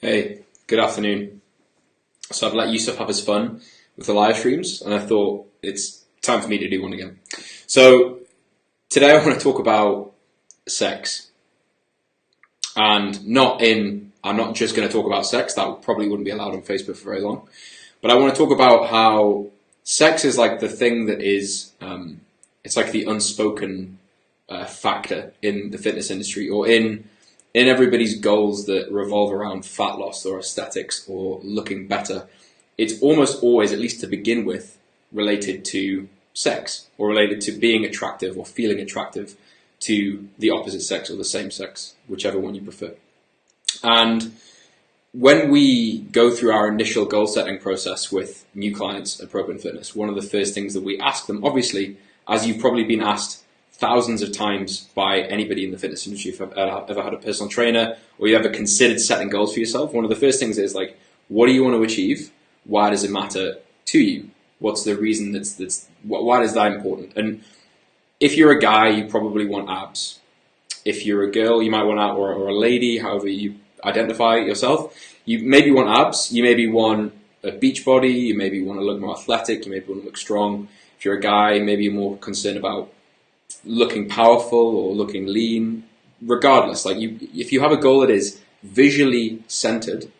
Hey, good afternoon. So I've let Yusef have his fun with the live streams, and I thought it's time for me to do one again. So today I want to talk about sex, and I'm not just going to talk about sex. That probably wouldn't be allowed on Facebook for very long. But I want to talk about how sex is like the thing that is, it's like the unspoken factor in the fitness industry, or in everybody's goals that revolve around fat loss or aesthetics or looking better. It's almost always, at least to begin with, related to sex or related to being attractive or feeling attractive to the opposite sex or the same sex, whichever one you prefer. And when we go through our initial goal setting process with new clients at Propane Fitness, one of the first things that we ask them, obviously, as you've probably been asked thousands of times by anybody in the fitness industry, if you've ever had a personal trainer or you ever considered setting goals for yourself, one of the first things is like, what do you want to achieve? Why does it matter to you? What's the reason why is that important? And if you're a guy, you probably want abs. If you're a girl, you might want abs, or a lady, however you identify yourself, you maybe want abs, you maybe want a beach body, you maybe want to look more athletic, you maybe want to look strong. If you're a guy, maybe you're more concerned about looking powerful or looking lean. Regardless, if you have a goal that is visually centered,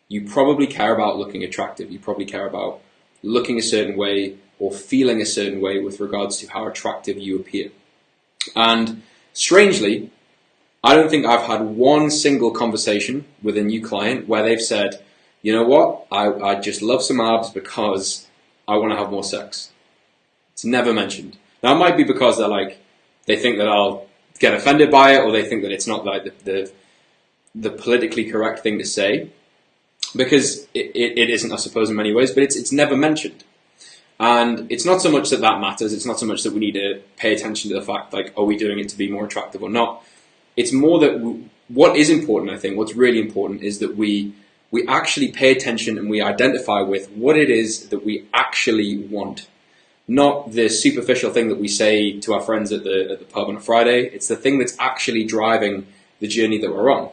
you probably care about looking attractive. You probably care about looking a certain way or feeling a certain way with regards to how attractive you appear. And strangely, I don't think I've had one single conversation with a new client where they've said, you know what, I just love some abs because I want to have more sex. It's never mentioned. Now, it might be because they think that I'll get offended by it, or they think that it's not like the politically correct thing to say, because it isn't, I suppose, in many ways, but it's never mentioned. And it's not so much that matters, it's not so much that we need to pay attention to the fact, are we doing it to be more attractive or not? It's more that what is important, I think, what's really important is that we actually pay attention and we identify with what it is that we actually want. Not the superficial thing that we say to our friends at the pub on a Friday. It's the thing that's actually driving the journey that we're on.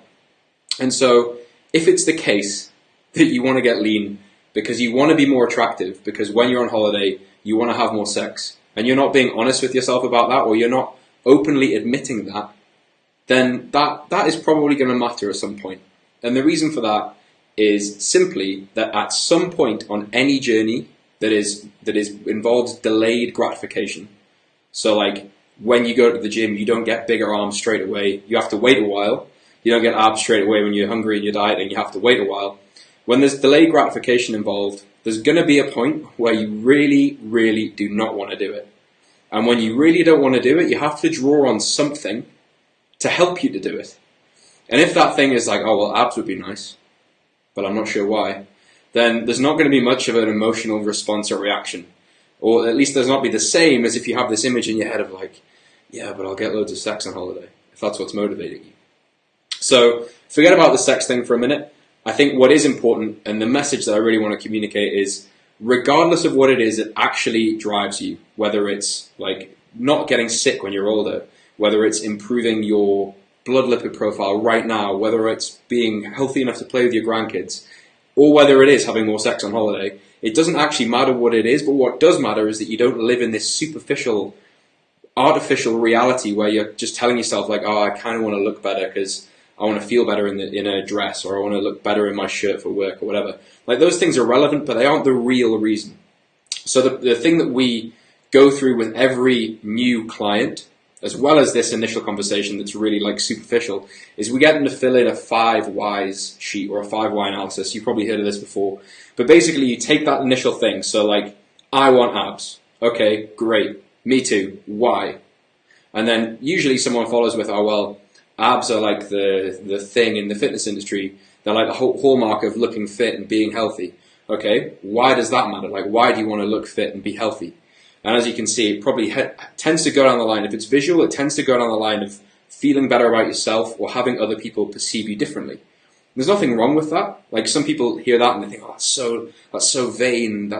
And so if it's the case that you want to get lean because you want to be more attractive, because when you're on holiday, you want to have more sex, and you're not being honest with yourself about that, or you're not openly admitting that, then that is probably going to matter at some point. And the reason for that is simply that at some point on any journey that involves delayed gratification. So when you go to the gym, you don't get bigger arms straight away. You have to wait a while. You don't get abs straight away when you're hungry and you're dieting. You have to wait a while. When there's delayed gratification involved, there's going to be a point where you really, really do not want to do it. And when you really don't want to do it, you have to draw on something to help you to do it. And if that thing is oh, well, abs would be nice, but I'm not sure why, then there's not going to be much of an emotional response or reaction. Or at least there's not be the same as if you have this image in your head of yeah, but I'll get loads of sex on holiday, if that's what's motivating you. So forget about the sex thing for a minute. I think what is important, and the message that I really want to communicate is, regardless of what it is that actually drives you, whether it's not getting sick when you're older, whether it's improving your blood lipid profile right now, whether it's being healthy enough to play with your grandkids, or whether it is having more sex on holiday, it doesn't actually matter what it is, but what does matter is that you don't live in this superficial, artificial reality where you're just telling yourself oh, I kind of want to look better because I want to feel better in a dress, or I want to look better in my shirt for work or whatever. Those things are relevant, but they aren't the real reason. So the thing that we go through with every new client, as well as this initial conversation that's really superficial, is we get them to fill in a 5 whys sheet or a 5 why analysis. You've probably heard of this before. But basically you take that initial thing. So I want abs. Okay, great. Me too. Why? And then usually someone follows with, oh, well, abs are the thing in the fitness industry. They're the hallmark of looking fit and being healthy. Okay, why does that matter? Why do you want to look fit and be healthy? And as you can see, it probably tends to go down the line. If it's visual, it tends to go down the line of feeling better about yourself or having other people perceive you differently. There's nothing wrong with that. Some people hear that and they think, oh, that's so vain.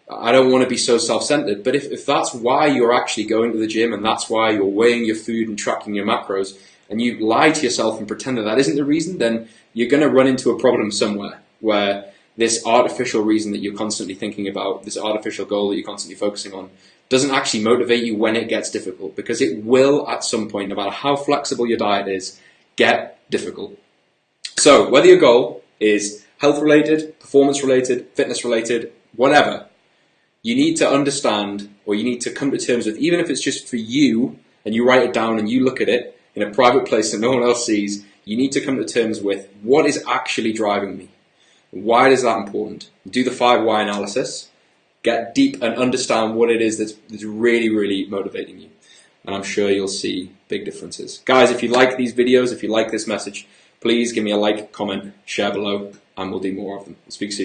I don't want to be so self-centered. But if that's why you're actually going to the gym, and that's why you're weighing your food and tracking your macros, and you lie to yourself and pretend that isn't the reason, then you're going to run into a problem somewhere where this artificial reason that you're constantly thinking about, this artificial goal that you're constantly focusing on, doesn't actually motivate you when it gets difficult, because it will at some point, no matter how flexible your diet is, get difficult. So whether your goal is health related, performance related, fitness related, whatever, you need to understand, or you need to come to terms with, even if it's just for you and you write it down and you look at it in a private place that no one else sees, you need to come to terms with what is actually driving me. Why is that important? Do the 5 why analysis, get deep and understand what it is that's really, really motivating you. And I'm sure you'll see big differences. Guys, if you like these videos, if you like this message, please give me a like, comment, share below, and we'll do more of them. We'll speak soon.